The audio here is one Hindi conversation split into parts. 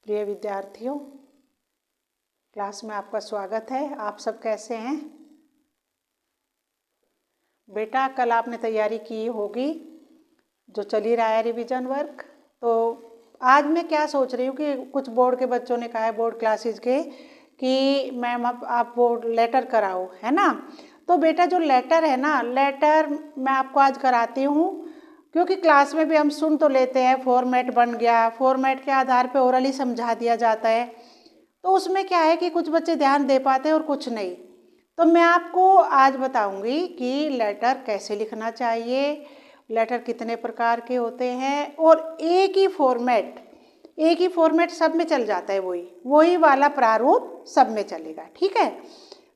प्रिय विद्यार्थियों, क्लास में आपका स्वागत है। आप सब कैसे हैं? बेटा, कल आपने तैयारी की होगी, जो चल ही रहा है रिवीजन वर्क। तो आज मैं क्या सोच रही हूँ कि कुछ बोर्ड के बच्चों ने कहा है, बोर्ड क्लासेस के, कि मैम आप बोर्ड लेटर कराओ, है ना। तो बेटा, जो लेटर है ना, लेटर मैं आपको आज कराती हूँ, क्योंकि क्लास में भी हम सुन तो लेते हैं फॉर्मेट बन गया, फॉर्मेट के आधार पे ओरली समझा दिया जाता है। तो उसमें क्या है कि कुछ बच्चे ध्यान दे पाते हैं और कुछ नहीं। तो मैं आपको आज बताऊंगी कि लेटर कैसे लिखना चाहिए, लेटर कितने प्रकार के होते हैं, और एक ही फॉर्मेट सब में चल जाता है, वही वाला प्रारूप सब में चलेगा, ठीक है।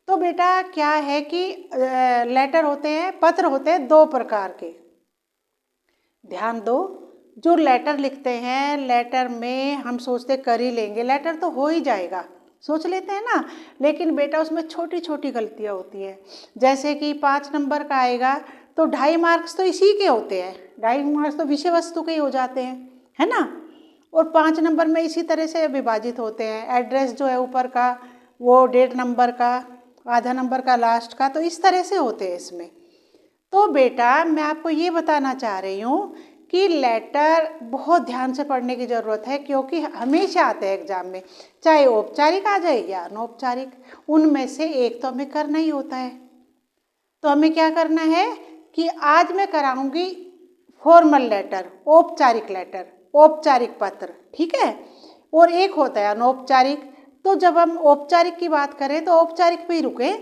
तो बेटा क्या है कि लेटर होते हैं, पत्र होते हैं दो प्रकार के। ध्यान दो, जो लेटर लिखते हैं, लेटर में हम सोचते कर ही लेंगे, लेटर तो हो ही जाएगा, सोच लेते हैं ना। लेकिन बेटा उसमें छोटी छोटी गलतियां होती हैं। जैसे कि 5 नंबर का आएगा तो 2.5 मार्क्स तो इसी के होते हैं, 2.5 मार्क्स तो विषय वस्तु के ही हो जाते हैं, है ना। और 5 नंबर में इसी तरह से विभाजित होते हैं। एड्रेस जो है ऊपर का, वो 1.5 नंबर का, आधा नंबर का लास्ट का, तो इस तरह से होते हैं इसमें। तो बेटा मैं आपको ये बताना चाह रही हूँ कि लेटर बहुत ध्यान से पढ़ने की ज़रूरत है, क्योंकि हमेशा आते हैं एग्जाम में, चाहे औपचारिक आ जाए या अनौपचारिक, उनमें से एक तो हमें करना ही होता है। तो हमें क्या करना है कि आज मैं कराऊंगी फॉर्मल लेटर, औपचारिक लेटर, औपचारिक पत्र, ठीक है। और एक होता है अनौपचारिक। तो जब हम औपचारिक की बात करें तो औपचारिक पे ही रुके।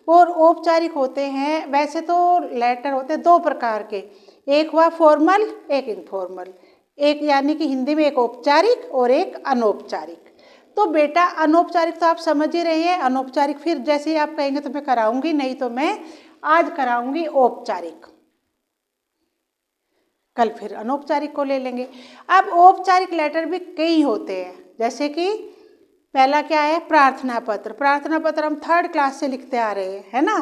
और औपचारिक होते हैं, वैसे तो लेटर होते हैं दो प्रकार के, एक हुआ फॉर्मल, एक इनफॉर्मल। एक यानी कि हिंदी में एक औपचारिक और एक अनौपचारिक। तो बेटा अनौपचारिक तो आप समझ ही रहे हैं, अनौपचारिक फिर जैसे ही आप कहेंगे तो मैं कराऊंगी, नहीं तो मैं आज कराऊंगी औपचारिक, कल फिर अनौपचारिक को ले लेंगे। अब औपचारिक लेटर भी कई होते हैं, जैसे कि पहला क्या है, प्रार्थना पत्र। प्रार्थना पत्र हम 3rd क्लास से लिखते आ रहे हैं, है ना।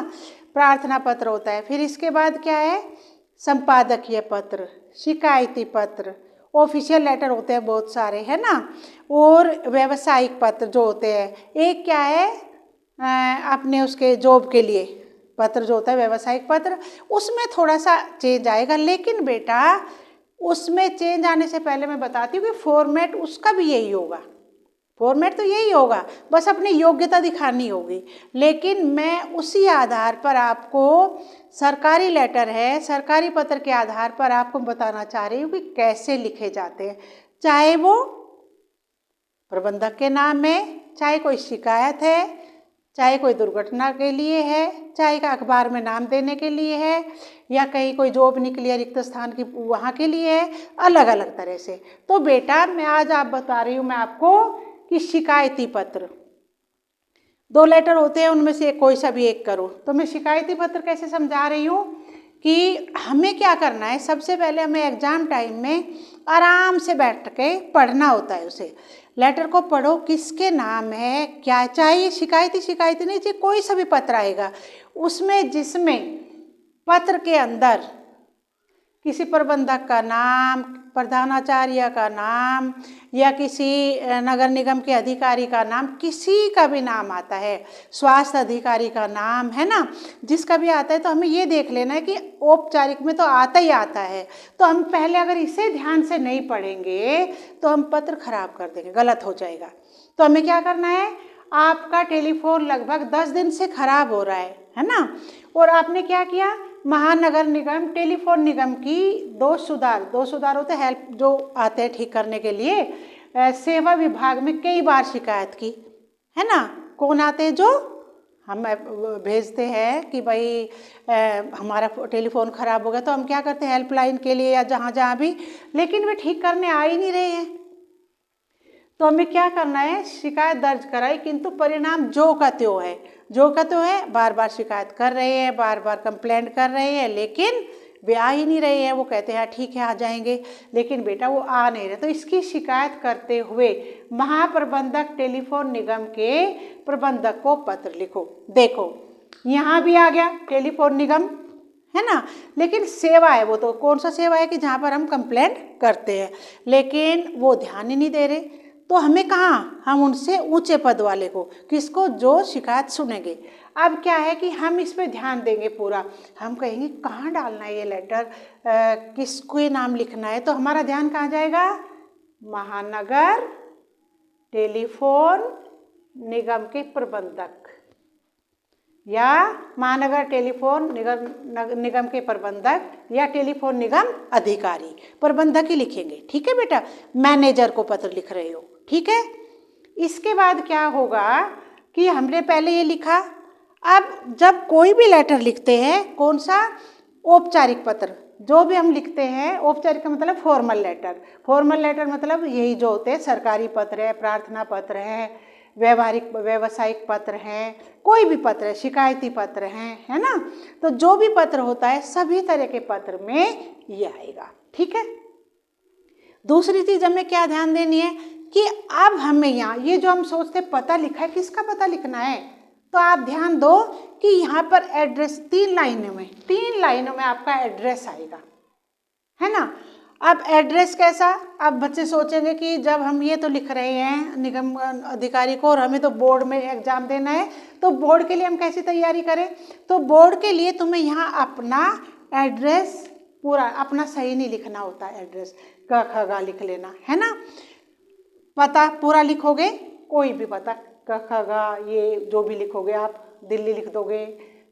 प्रार्थना पत्र होता है। फिर इसके बाद क्या है, संपादकीय पत्र, शिकायती पत्र, ऑफिशियल लेटर होते हैं बहुत सारे, है ना। और व्यावसायिक पत्र जो होते हैं, एक क्या है अपने उसके जॉब के लिए पत्र जो होता है व्यावसायिक पत्र, उसमें थोड़ा सा चेंज आएगा। लेकिन बेटा उसमें चेंज आने से पहले मैं बताती हूँ कि फॉर्मेट उसका भी यही होगा, फॉर्मेट तो यही होगा, बस अपनी योग्यता दिखानी होगी। लेकिन मैं उसी आधार पर आपको, सरकारी लेटर है, सरकारी पत्र के आधार पर आपको बताना चाह रही हूँ कि कैसे लिखे जाते हैं। चाहे वो प्रबंधक के नाम में, चाहे कोई शिकायत है, चाहे कोई दुर्घटना के लिए है, चाहे का अखबार में नाम देने के लिए है, या कहीं कोई जॉब निकली है रिक्त स्थान की वहाँ के लिए है, अलग अलग तरह से। तो बेटा मैं आज आप बता रही हूँ मैं आपको कि शिकायती पत्र 2 लेटर होते हैं, उनमें से कोई सा भी एक करो। तो मैं शिकायती पत्र कैसे समझा रही हूँ कि हमें क्या करना है, सबसे पहले हमें एग्जाम टाइम में आराम से बैठ के पढ़ना होता है। उसे लेटर को पढ़ो, किसके नाम है, क्या चाहिए, शिकायती नहीं चाहिए, कोई सा भी पत्र आएगा उसमें जिसमें पत्र के अंदर किसी प्रबंधक का नाम, प्रधानाचार्य का नाम, या किसी नगर निगम के अधिकारी का नाम, किसी का भी नाम आता है, स्वास्थ्य अधिकारी का नाम, है ना, जिसका भी आता है, तो हमें ये देख लेना है कि औपचारिक में तो आता ही आता है। तो हम पहले अगर इसे ध्यान से नहीं पढ़ेंगे तो हम पत्र खराब कर देंगे, गलत हो जाएगा। तो हमें क्या करना है, आपका टेलीफोन लगभग 10 दिन से खराब हो रहा है ना। और आपने क्या किया, महानगर निगम, टेलीफोन निगम की दो सुधार होते हैं, हेल्प जो आते हैं ठीक करने के लिए, सेवा विभाग में कई बार शिकायत की, है ना। कौन आते हैं, जो हम भेजते हैं कि भाई हमारा टेलीफोन ख़राब हो गया, तो हम क्या करते हैं हेल्पलाइन के लिए या जहाँ जहाँ भी, लेकिन वे ठीक करने आ ही नहीं रहे हैं। तो हमें क्या करना है, शिकायत दर्ज कराई, किंतु परिणाम जो का त्यों है, जो का त्यों है, बार बार शिकायत कर रहे हैं, बार बार कंप्लेंट कर रहे हैं, लेकिन वे आ ही नहीं रहे हैं। वो कहते हैं ठीक है आ जाएंगे, लेकिन बेटा वो आ नहीं रहे। तो इसकी शिकायत करते हुए महाप्रबंधक टेलीफोन निगम के प्रबंधक को पत्र लिखो। देखो यहाँ भी आ गया टेलीफोन निगम, है ना, लेकिन सेवा है, वो तो कौन सा सेवा है कि जहाँ पर हम कंप्लेंट करते हैं, लेकिन वो ध्यान ही नहीं दे रहे। तो हमें कहाँ, हम उनसे ऊंचे पद वाले को, किसको, जो शिकायत सुनेंगे। अब क्या है कि हम इस पे ध्यान देंगे पूरा, हम कहेंगे कहाँ डालना है ये लेटर, किसको नाम लिखना है, तो हमारा ध्यान कहाँ जाएगा, महानगर टेलीफोन निगम के प्रबंधक या महानगर टेलीफोन निगम के प्रबंधक या टेलीफोन निगम अधिकारी, प्रबंधक ही लिखेंगे। ठीक है बेटा, मैनेजर को पत्र लिख रहे हो। ठीक है, इसके बाद क्या होगा कि हमने पहले ये लिखा, अब जब कोई भी लेटर लिखते हैं, कौन सा, औपचारिक पत्र, जो भी हम लिखते हैं, औपचारिक का मतलब फॉर्मल लेटर, फॉर्मल लेटर मतलब यही जो होते हैं, सरकारी पत्र है, प्रार्थना पत्र है, व्यावसायिक पत्र हैं, कोई भी पत्र है, शिकायती पत्र हैं, है ना। तो जो भी पत्र होता है सभी तरह के पत्र में ये आएगा। ठीक है, दूसरी चीज हमें क्या ध्यान देनी है कि अब हमें यहाँ ये जो हम सोचते पता लिखा है, किसका पता लिखना है, तो आप ध्यान दो कि यहाँ पर एड्रेस 3 लाइनों में आपका एड्रेस आएगा, है ना। अब एड्रेस कैसा, अब बच्चे सोचेंगे कि जब हम ये तो लिख रहे हैं निगम अधिकारी को और हमें तो बोर्ड में एग्जाम देना है, तो बोर्ड के लिए हम कैसी तैयारी करें, तो बोर्ड के लिए तुम्हें यहाँ अपना एड्रेस पूरा अपना सही नहीं लिखना होता, एड्रेस क ख ग लिख लेना, है ना। पता पूरा लिखोगे, कोई भी पता क ख ग ये जो भी लिखोगे आप, दिल्ली लिख दोगे,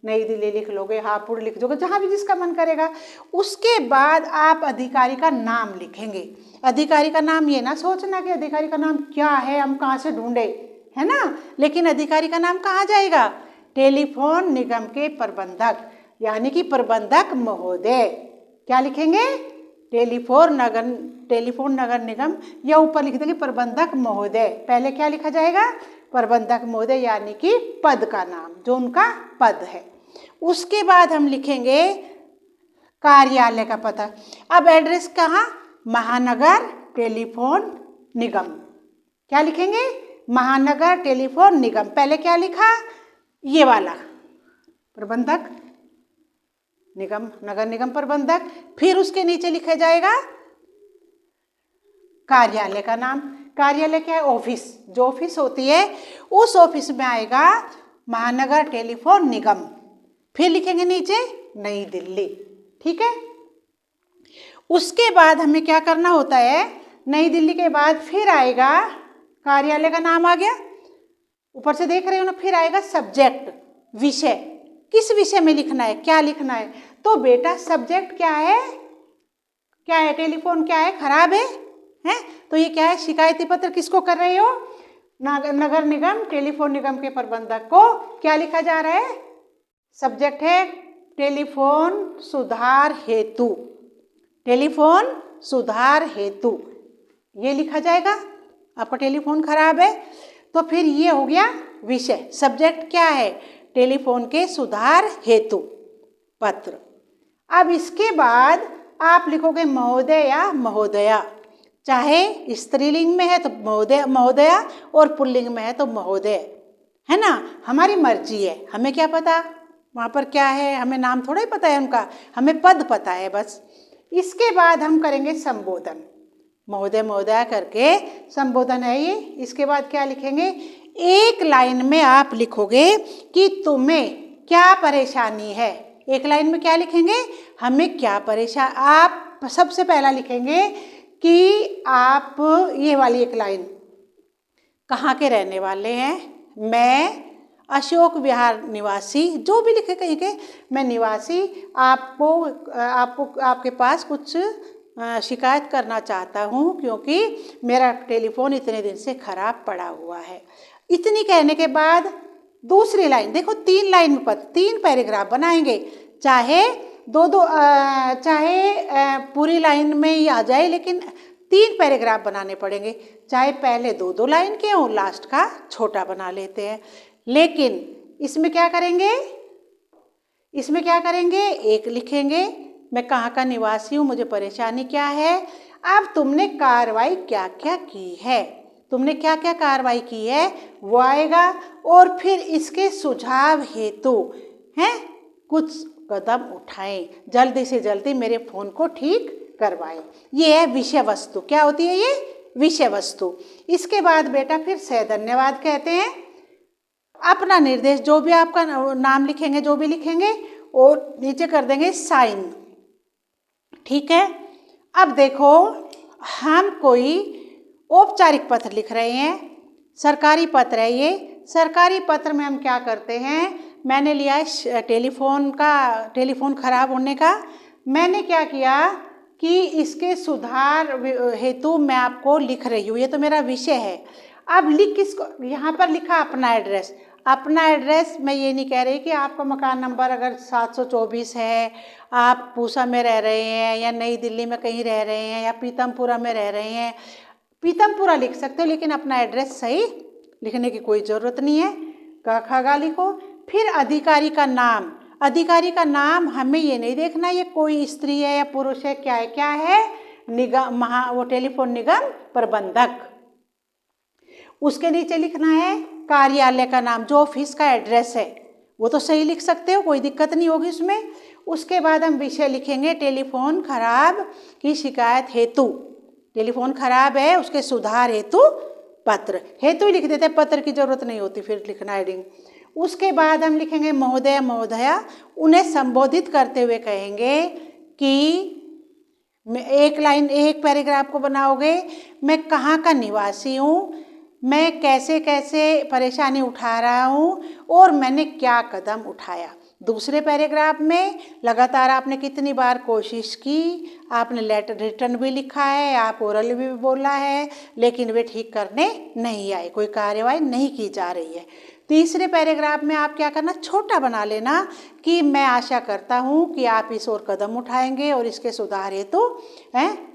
नई दिल्ली लिख लोगे, हापुड़ लिख दोगे, जहाँ भी जिसका मन करेगा। उसके बाद आप अधिकारी का नाम लिखेंगे। अधिकारी का नाम ये ना सोचना कि अधिकारी का नाम क्या है, हम कहाँ से ढूंढे, है ना, लेकिन अधिकारी का नाम कहाँ जाएगा, टेलीफोन निगम के प्रबंधक, यानी कि प्रबंधक महोदय। क्या लिखेंगे, टेलीफोन नगर निगम, या ऊपर लिख देंगे प्रबंधक महोदय। पहले क्या लिखा जाएगा, प्रबंधक महोदय, यानी कि पद का नाम, जो उनका पद है। उसके बाद हम लिखेंगे कार्यालय का पता। अब एड्रेस कहाँ, महानगर टेलीफोन निगम। क्या लिखेंगे, महानगर टेलीफोन निगम। पहले क्या लिखा, ये वाला प्रबंधक निगम, नगर निगम प्रबंधक, फिर उसके नीचे लिखा जाएगा कार्यालय का नाम। कार्यालय क्या है, ऑफिस, जो ऑफिस होती है उस ऑफिस में आएगा महानगर टेलीफोन निगम। फिर लिखेंगे नीचे नई दिल्ली। ठीक है, उसके बाद हमें क्या करना होता है, नई दिल्ली के बाद फिर आएगा, कार्यालय का नाम आ गया, ऊपर से देख रहे हो ना, फिर आएगा सब्जेक्ट, विषय, किस विषय में लिखना है, क्या लिखना है। तो बेटा सब्जेक्ट क्या है, टेलीफोन क्या है, खराब है, तो ये क्या है, शिकायती पत्र किसको कर रहे हो, नगर निगम टेलीफोन निगम के प्रबंधक को। क्या लिखा जा रहा है, सब्जेक्ट है टेलीफोन सुधार हेतु, टेलीफोन सुधार हेतु, ये लिखा जाएगा। आपका टेलीफोन खराब है, तो फिर ये हो गया विषय। सब्जेक्ट क्या है, टेलीफोन के सुधार हेतु पत्र। अब इसके बाद आप लिखोगे महोदय या महोदया, चाहे स्त्रीलिंग में है तो महोदय महोदया और पुल्लिंग में है तो महोदय, है ना। हमारी मर्जी है, हमें क्या पता वहाँ पर क्या है, हमें नाम थोड़ा ही पता है उनका, हमें पद पता है बस। इसके बाद हम करेंगे संबोधन, महोदय महोदया करके संबोधन है ये। इसके बाद क्या लिखेंगे, एक लाइन में आप लिखोगे कि तुम्हें क्या परेशानी है। एक लाइन में क्या लिखेंगे, हमें क्या परेशान, आप सबसे पहला लिखेंगे कि आप, ये वाली एक लाइन, कहाँ के रहने वाले हैं, मैं अशोक विहार निवासी, जो भी लिखे कहीं के, मैं निवासी, आपके पास कुछ शिकायत करना चाहता हूँ क्योंकि मेरा टेलीफोन इतने दिन से खराब पड़ा हुआ है। इतनी कहने के बाद दूसरी लाइन देखो, 3 लाइन में 3 पैराग्राफ बनाएंगे, चाहे चाहे पूरी लाइन में ही आ जाए, लेकिन 3 पैराग्राफ बनाने पड़ेंगे। चाहे पहले 2 लाइन के हों, लास्ट का छोटा बना लेते हैं। लेकिन इसमें क्या करेंगे, एक लिखेंगे, मैं कहाँ का निवासी हूँ, मुझे परेशानी क्या है। अब तुमने कार्रवाई क्या क्या की है, तुमने क्या क्या कार्रवाई की है वो आएगा, और फिर इसके सुझाव हेतु हैं कुछ कदम उठाएं, जल्दी से जल्दी मेरे फ़ोन को ठीक करवाएं। ये है विषय वस्तु। क्या होती है ये, विषय वस्तु। इसके बाद बेटा फिर से धन्यवाद कहते हैं। अपना निर्देश जो भी आपका नाम लिखेंगे, जो भी लिखेंगे, और नीचे कर देंगे साइन। ठीक है। अब देखो, हम कोई औपचारिक पत्र लिख रहे हैं, सरकारी पत्र है ये। सरकारी पत्र में हम क्या करते हैं, मैंने लिया है टेलीफोन खराब होने का। मैंने क्या किया कि इसके सुधार हेतु मैं आपको लिख रही हूँ, ये तो मेरा विषय है। अब लिख किसको, यहाँ पर लिखा अपना एड्रेस। अपना एड्रेस मैं ये नहीं कह रही कि आपका मकान नंबर अगर 724 है, आप पूसा में रह रहे हैं या नई दिल्ली में कहीं रह रहे हैं या पीतमपुरा में रह रहे हैं, पीतमपुरा लिख सकते हो, लेकिन अपना एड्रेस सही लिखने की कोई ज़रूरत नहीं है। खगा लिखो। फिर अधिकारी का नाम। अधिकारी का नाम हमें ये नहीं देखना ये कोई स्त्री है या पुरुष है, क्या है, निगम वो टेलीफोन निगम प्रबंधक। उसके नीचे लिखना है कार्यालय का नाम, जो ऑफिस का एड्रेस है वो तो सही लिख सकते हो, कोई दिक्कत नहीं होगी उसमें। उसके बाद हम विषय लिखेंगे टेलीफोन खराब की शिकायत हेतु। टेलीफोन खराब है, उसके सुधार हेतु पत्र। हेतु लिख देते, पत्र की जरूरत नहीं होती फिर लिखना हेडिंग। उसके बाद हम लिखेंगे महोदय महोदया। उन्हें संबोधित करते हुए कहेंगे कि एक पैराग्राफ को बनाओगे, मैं कहाँ का निवासी हूँ, मैं कैसे कैसे परेशानी उठा रहा हूँ और मैंने क्या कदम उठाया। दूसरे पैराग्राफ में लगातार आपने कितनी बार कोशिश की, आपने लेटर रिटर्न भी लिखा है, आप ओरल भी बोला है, लेकिन वे ठीक करने नहीं आए, कोई कार्यवाही नहीं की जा रही है। तीसरे पैराग्राफ में आप क्या करना, छोटा बना लेना कि मैं आशा करता हूँ कि आप इस ओर कदम उठाएंगे और इसके सुधार हेतु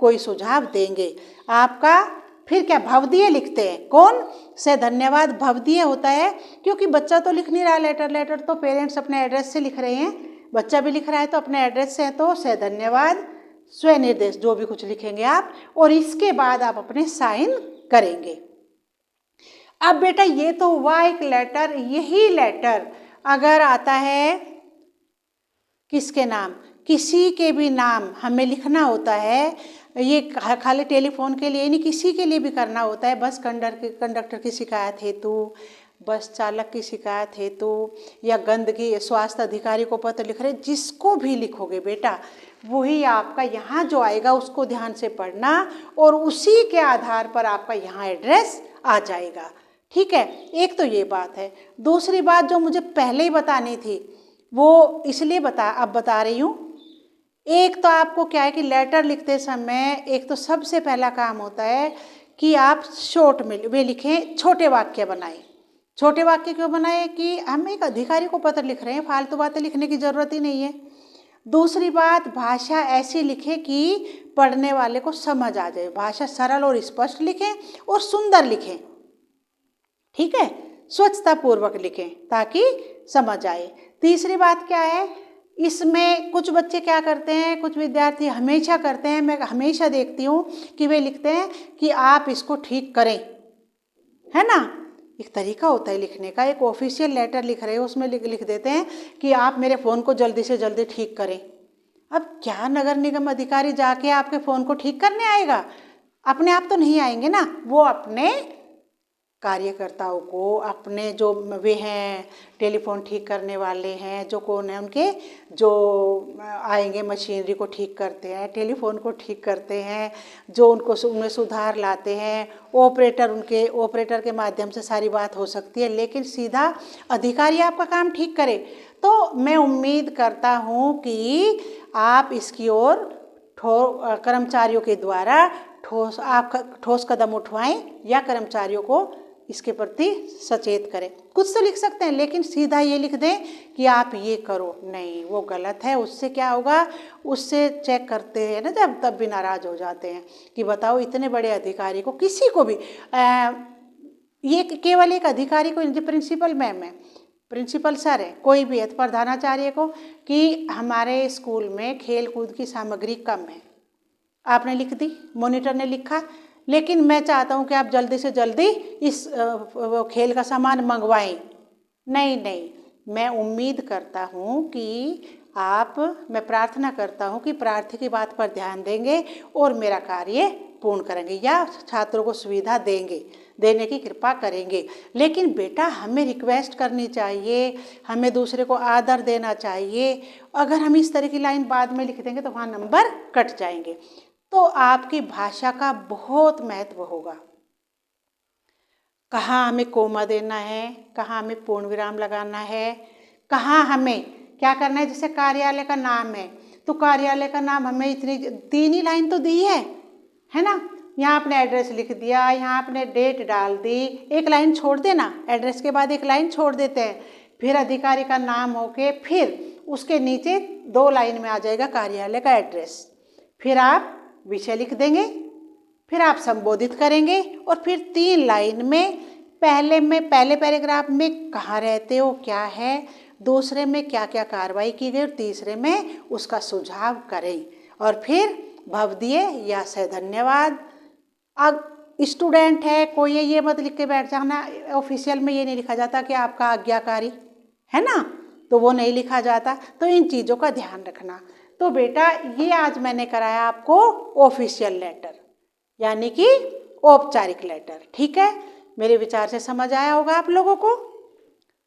कोई सुझाव देंगे। आपका फिर क्या भवदीय लिखते हैं, कौन से धन्यवाद भवदीय होता है, क्योंकि बच्चा तो लिख नहीं रहा लेटर तो पेरेंट्स अपने एड्रेस से लिख रहे हैं, बच्चा भी लिख रहा है तो अपने एड्रेस से है, तो से धन्यवाद स्वनिर्देश जो भी कुछ लिखेंगे आप, और इसके बाद आप अपने साइन करेंगे। अब बेटा ये तो हुआ एक लेटर। यही लेटर अगर आता है किसके नाम, किसी के भी नाम हमें लिखना होता है, ये खाली टेलीफोन के लिए नहीं, किसी के लिए भी करना होता है। बस कंडक्टर की शिकायत हेतु, बस चालक की शिकायत हेतु, या गंदगी स्वास्थ्य अधिकारी को पत्र लिख रहे, जिसको भी लिखोगे बेटा वही आपका यहाँ जो आएगा उसको ध्यान से पढ़ना और उसी के आधार पर आपका यहाँ एड्रेस आ जाएगा। ठीक है, एक तो ये बात है। दूसरी बात जो मुझे पहले ही बतानी थी वो इसलिए अब बता रही हूँ। एक तो आपको क्या है कि लेटर लिखते समय एक तो सबसे पहला काम होता है कि आप शॉर्ट में लिखें, छोटे वाक्य बनाएं। छोटे वाक्य क्यों बनाएं कि हम एक अधिकारी को पत्र लिख रहे हैं, फालतू बातें लिखने की ज़रूरत ही नहीं है। दूसरी बात, भाषा ऐसी लिखें कि पढ़ने वाले को समझ आ जाए। भाषा सरल और स्पष्ट लिखें और सुंदर लिखें। ठीक है, स्वच्छता पूर्वक लिखें ताकि समझ आए। तीसरी बात क्या है, इसमें कुछ बच्चे क्या करते हैं, कुछ विद्यार्थी हमेशा करते हैं, मैं हमेशा देखती हूँ कि वे लिखते हैं कि आप इसको ठीक करें, है ना। एक तरीका होता है लिखने का, एक ऑफिशियल लेटर लिख रहे हो उसमें लिख देते हैं कि आप मेरे फ़ोन को जल्दी से जल्दी ठीक करें। अब क्या नगर निगम अधिकारी जाके आपके फ़ोन को ठीक करने आएगा? अपने आप तो नहीं आएंगे ना, वो अपने कार्यकर्ताओं को, अपने जो वे हैं टेलीफोन ठीक करने वाले हैं, जो कौन है उनके, जो आएंगे मशीनरी को ठीक करते हैं, टेलीफोन को ठीक करते हैं, जो उनमें सुधार लाते हैं, ऑपरेटर के माध्यम से सारी बात हो सकती है, लेकिन सीधा अधिकारी आपका काम ठीक करे। तो मैं उम्मीद करता हूँ कि आप इसकी ओर कर्मचारियों के द्वारा ठोस कदम उठवाएं या कर्मचारियों को इसके प्रति सचेत करें। कुछ तो लिख सकते हैं, लेकिन सीधा ये लिख दें कि आप ये करो, नहीं वो गलत है। उससे क्या होगा, उससे चेक करते हैं ना जब, तब भी नाराज़ हो जाते हैं कि बताओ इतने बड़े अधिकारी को, किसी को भी ये केवल एक अधिकारी को, जो प्रिंसिपल मैम है, प्रिंसिपल सर है, कोई भी है, प्रधानाचार्य को, कि हमारे स्कूल में खेल कूद की सामग्री कम है, आपने लिख दी, मॉनिटर ने लिखा, लेकिन मैं चाहता हूं कि आप जल्दी से जल्दी इस खेल का सामान मंगवाएं। नहीं, मैं उम्मीद करता हूं कि मैं प्रार्थना करता हूं कि प्रार्थी की बात पर ध्यान देंगे और मेरा कार्य पूर्ण करेंगे या छात्रों को सुविधा देने की कृपा करेंगे। लेकिन बेटा हमें रिक्वेस्ट करनी चाहिए, हमें दूसरे को आदर देना चाहिए। अगर हम इस तरह की लाइन बाद में लिख देंगे तो वहाँ नंबर कट जाएंगे। तो आपकी भाषा का बहुत महत्व होगा। कहाँ हमें कोमा देना है, कहाँ हमें पूर्ण विराम लगाना है, कहाँ हमें क्या करना है। जैसे कार्यालय का नाम है तो कार्यालय का नाम हमें इतनी 3 ही लाइन तो दी है ना। यहाँ आपने एड्रेस लिख दिया, यहाँ आपने डेट डाल दी, एक लाइन छोड़ देना, एड्रेस के बाद एक लाइन छोड़ देते हैं। फिर अधिकारी का नाम होके फिर उसके नीचे 2 लाइन में आ जाएगा कार्यालय का एड्रेस। फिर आप विषय लिख देंगे, फिर आप संबोधित करेंगे और फिर 3 लाइन में पहले पैराग्राफ में कहाँ रहते हो, क्या है, दूसरे में क्या क्या कार्रवाई की गई और तीसरे में उसका सुझाव करें। और फिर भवदीय या से धन्यवाद। अब स्टूडेंट है कोई ये मत लिख के बैठ जाना, ऑफिशियल में ये नहीं लिखा जाता कि आपका आज्ञाकारी है ना, तो वो नहीं लिखा जाता। तो इन चीज़ों का ध्यान रखना। तो बेटा ये आज मैंने कराया आपको ऑफिशियल लेटर यानी कि औपचारिक लेटर। ठीक है, मेरे विचार से समझ आया होगा आप लोगों को।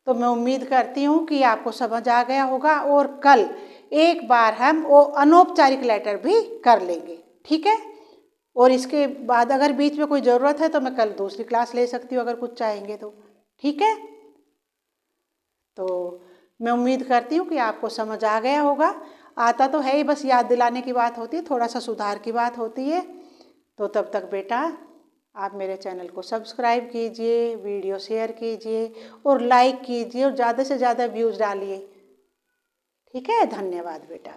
तो मैं उम्मीद करती हूँ कि आपको समझ आ गया होगा और कल एक बार हम वो अनौपचारिक लेटर भी कर लेंगे। ठीक है, और इसके बाद अगर बीच में कोई ज़रूरत है तो मैं कल दूसरी क्लास ले सकती हूँ अगर कुछ चाहेंगे तो। ठीक है, तो मैं उम्मीद करती हूँ कि आपको समझ आ गया होगा। आता तो है ही, बस याद दिलाने की बात होती है, थोड़ा सा सुधार की बात होती है। तो तब तक बेटा आप मेरे चैनल को सब्सक्राइब कीजिए, वीडियो शेयर कीजिए और लाइक कीजिए और ज़्यादा से ज़्यादा व्यूज़ डालिए। ठीक है, धन्यवाद बेटा।